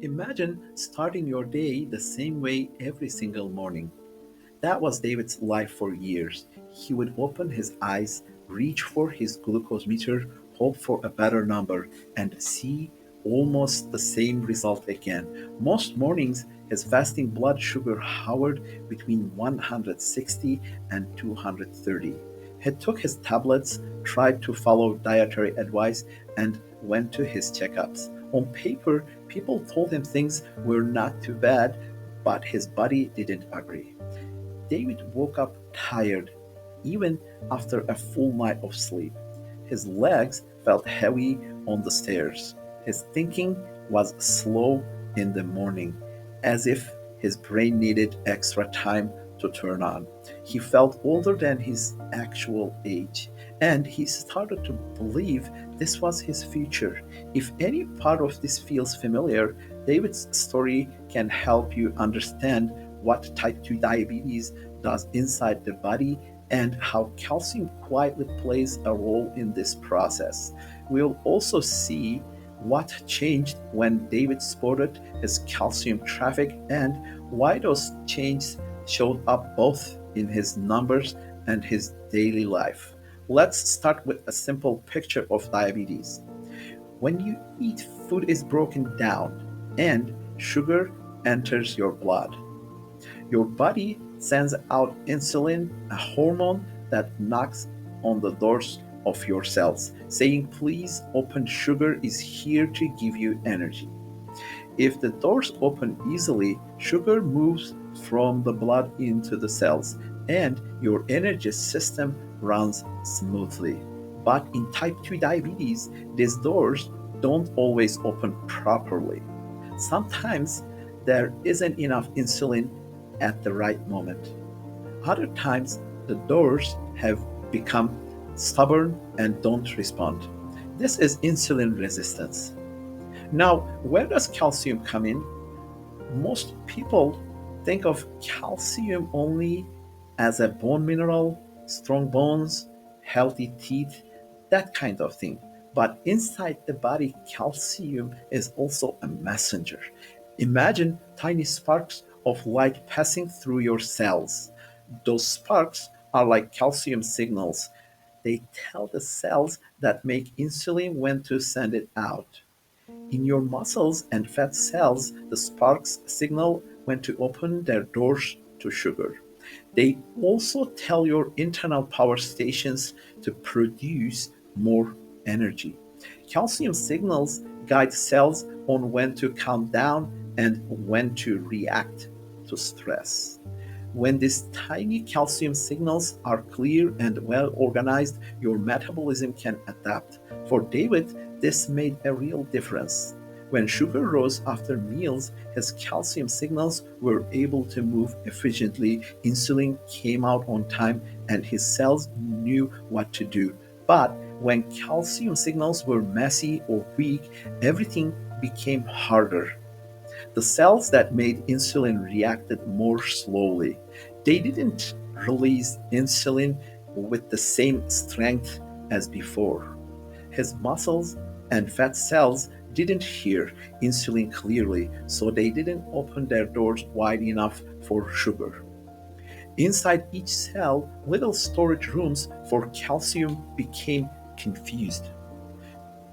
Imagine starting your day the same way every single morning. That was David's life for years. He would open his eyes, reach for his glucose meter, hope for a better number, and see almost the same result again. Most mornings, his fasting blood sugar hovered between 160 and 230. He took his tablets, tried to follow dietary advice, and went to his checkups. On paper, people told him things were not too bad, but his body didn't agree. David woke up tired, even after a full night of sleep. His legs felt heavy on the stairs. His thinking was slow in the morning, as if his brain needed extra time to turn on. He felt older than his actual age, and he started to believe this was his future. If any part of this feels familiar, David's story can help you understand what type 2 diabetes does inside the body and how calcium quietly plays a role in this process. We'll also see what changed when David spotted his calcium traffic and why those changes showed up both in his numbers and his daily life. Let's start with a simple picture of diabetes. When you eat, food is broken down and sugar enters your blood. Your body sends out insulin, a hormone that knocks on the doors of your cells, saying, "Please open, sugar is here to give you energy." If the doors open easily, sugar moves from the blood into the cells, and your energy system runs smoothly. But in type 2 diabetes, these doors don't always open properly. Sometimes there isn't enough insulin at the right moment. Other times, the doors have become stubborn and don't respond. This is insulin resistance. Now, where does calcium come in? Most people think of calcium only as a bone mineral, strong bones, healthy teeth, that kind of thing. But inside the body, calcium is also a messenger. Imagine tiny sparks of light passing through your cells. Those sparks are like calcium signals. They tell the cells that make insulin when to send it out. In your muscles and fat cells, the sparks signal when to open their doors to sugar. They also tell your internal power stations to produce more energy. Calcium signals guide cells on when to calm down and when to react to stress. When these tiny calcium signals are clear and well organized, your metabolism can adapt. For David, this made a real difference. When sugar rose after meals, his calcium signals were able to move efficiently, insulin came out on time, and his cells knew what to do. But when calcium signals were messy or weak, everything became harder. The cells that made insulin reacted more slowly. They didn't release insulin with the same strength as before. His muscles and fat cells didn't hear insulin clearly, so they didn't open their doors wide enough for sugar. Inside each cell, little storage rooms for calcium became confused.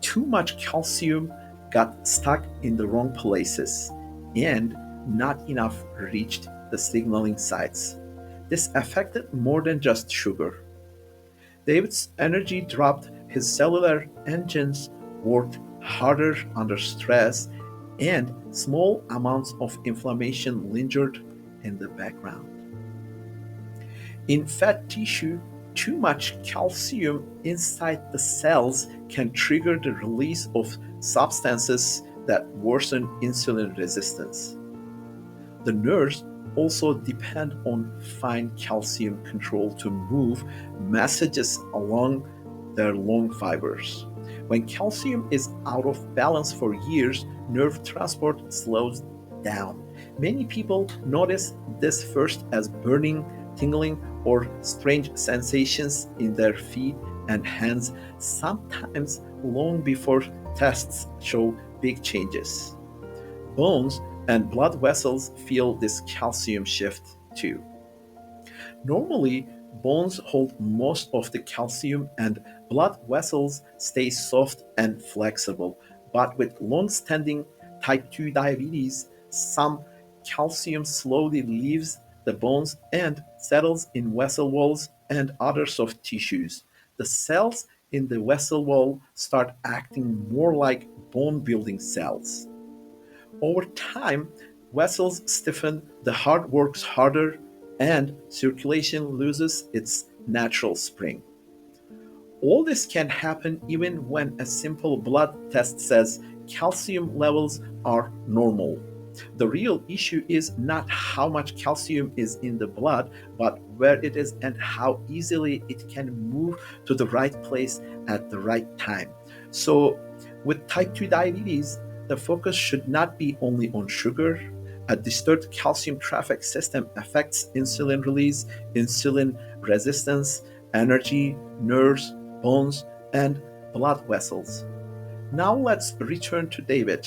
Too much calcium got stuck in the wrong places, and not enough reached the signaling sites. This affected more than just sugar. David's energy dropped, his cellular engines worked harder under stress, and small amounts of inflammation lingered in the background. In fat tissue, too much calcium inside the cells can trigger the release of substances that worsen insulin resistance. The nerves also depend on fine calcium control to move messages along their long fibers. When calcium is out of balance for years, nerve transport slows down. Many people notice this first as burning, tingling, or strange sensations in their feet and hands, sometimes long before tests show big changes. bones and blood vessels feel this calcium shift too. Normally, bones hold most of the calcium and blood vessels stay soft and flexible. But with long standing type 2 diabetes, some calcium slowly leaves the bones and settles in vessel walls and other soft tissues. The cells in the vessel wall start acting more like bone building cells. Over time, vessels stiffen, the heart works harder, and circulation loses its natural spring. All this can happen even when a simple blood test says calcium levels are normal. The real issue is not how much calcium is in the blood, but where it is and how easily it can move to the right place at the right time. So, with type 2 diabetes, the focus should not be only on sugar. A disturbed calcium traffic system affects insulin release, insulin resistance, energy, nerves, bones, and blood vessels. Now let's return to David.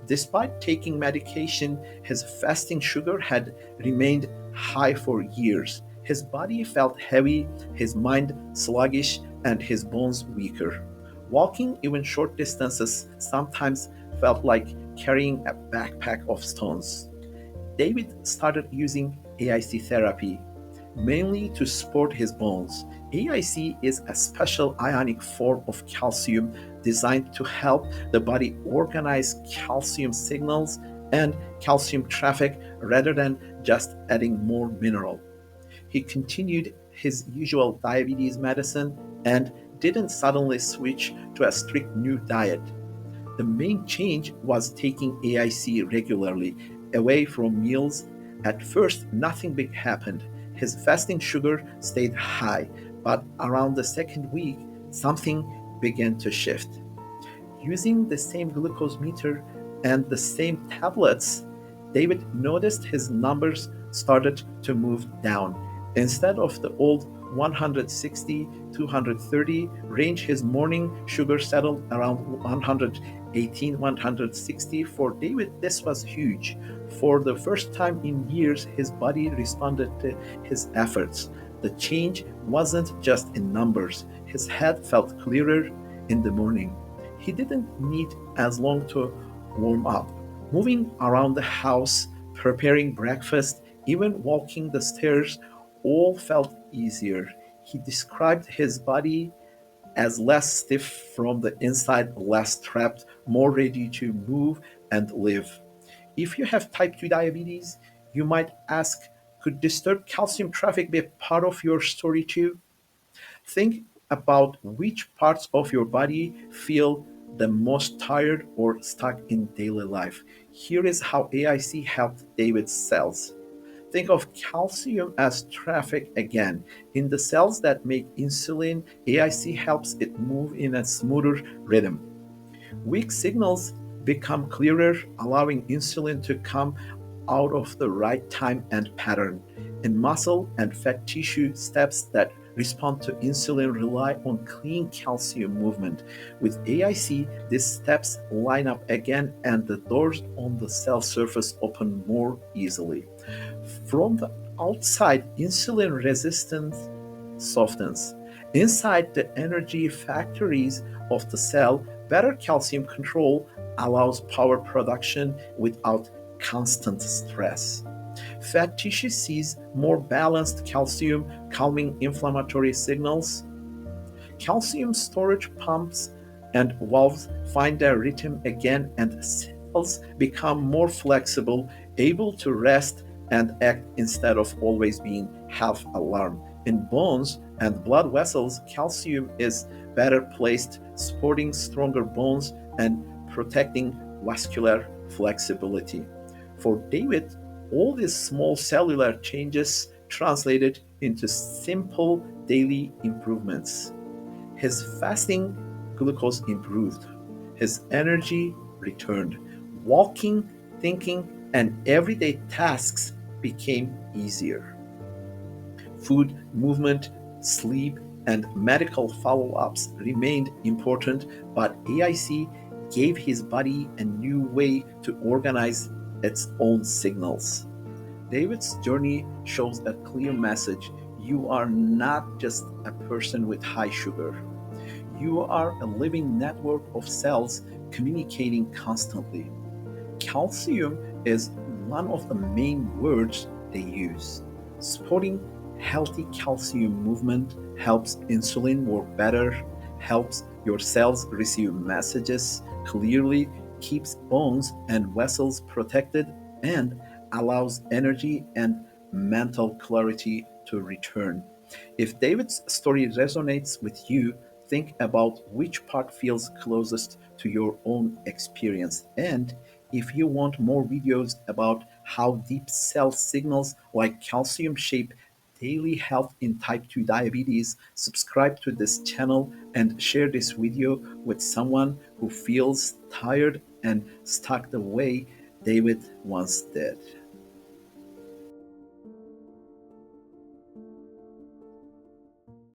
Despite taking medication, his fasting sugar had remained high for years. His body felt heavy, his mind sluggish, and his bones weaker. Walking even short distances sometimes felt like carrying a backpack of stones. David started using AIC therapy, mainly to support his bones. AIC is a special ionic form of calcium designed to help the body organize calcium signals and calcium traffic rather than just adding more mineral. He continued his usual diabetes medicine and didn't suddenly switch to a strict new diet. The main change was taking AIC regularly, away from meals. At first, nothing big happened. His fasting sugar stayed high, but around the second week, something began to shift. Using the same glucose meter and the same tablets, David noticed his numbers started to move down. Instead of the old 160 230 range, his morning sugar settled around 118 160. For David, this was huge. For the first time in years, his body responded to his efforts. The change wasn't just in numbers, his head felt clearer in the morning. He didn't need as long to warm up. Moving around the house, preparing breakfast, even walking the stairs, all felt easier. He described his body as less stiff from the inside, less trapped, more ready to move and live. If you have type 2 diabetes, you might ask, could disturbed calcium traffic be a part of your story too? Think about which parts of your body feel the most tired or stuck in daily life. Here is how AIC helped David's cells. Think of calcium as traffic again. In the cells that make insulin, AIC helps it move in a smoother rhythm. Weak signals become clearer, allowing insulin to come out of the right time and pattern. In muscle and fat tissue, steps that respond to insulin rely on clean calcium movement. With AIC, these steps line up again and the doors on the cell surface open more easily. From the outside, insulin resistance softens. Inside the energy factories of the cell, better calcium control allows power production without constant stress. Fat tissue sees more balanced calcium, calming inflammatory signals. Calcium storage pumps and valves find their rhythm again, and cells become more flexible, able to rest and act instead of always being half alarmed. In bones and blood vessels, calcium is better placed, supporting stronger bones and protecting vascular flexibility. For David, all these small cellular changes translated into simple daily improvements. His fasting glucose improved, his energy returned, walking, thinking, and everyday tasks became easier. Food, movement, sleep, and medical follow ups remained important, but AIC gave his body a new way to organize its own signals. David's journey shows a clear message: you are not just a person with high sugar. You are a living network of cells communicating constantly. Calcium is one of the main words they use. Supporting healthy calcium movement helps insulin work better, helps your cells receive messages clearly, keeps bones and vessels protected, and allows energy and mental clarity to return. If David's story resonates with you, think about which part feels closest to your own experience. And if you want more videos about how deep cell signals like calcium shape daily health in type 2 diabetes, subscribe to this channel and share this video with someone who feels tired and stuck the way David once did.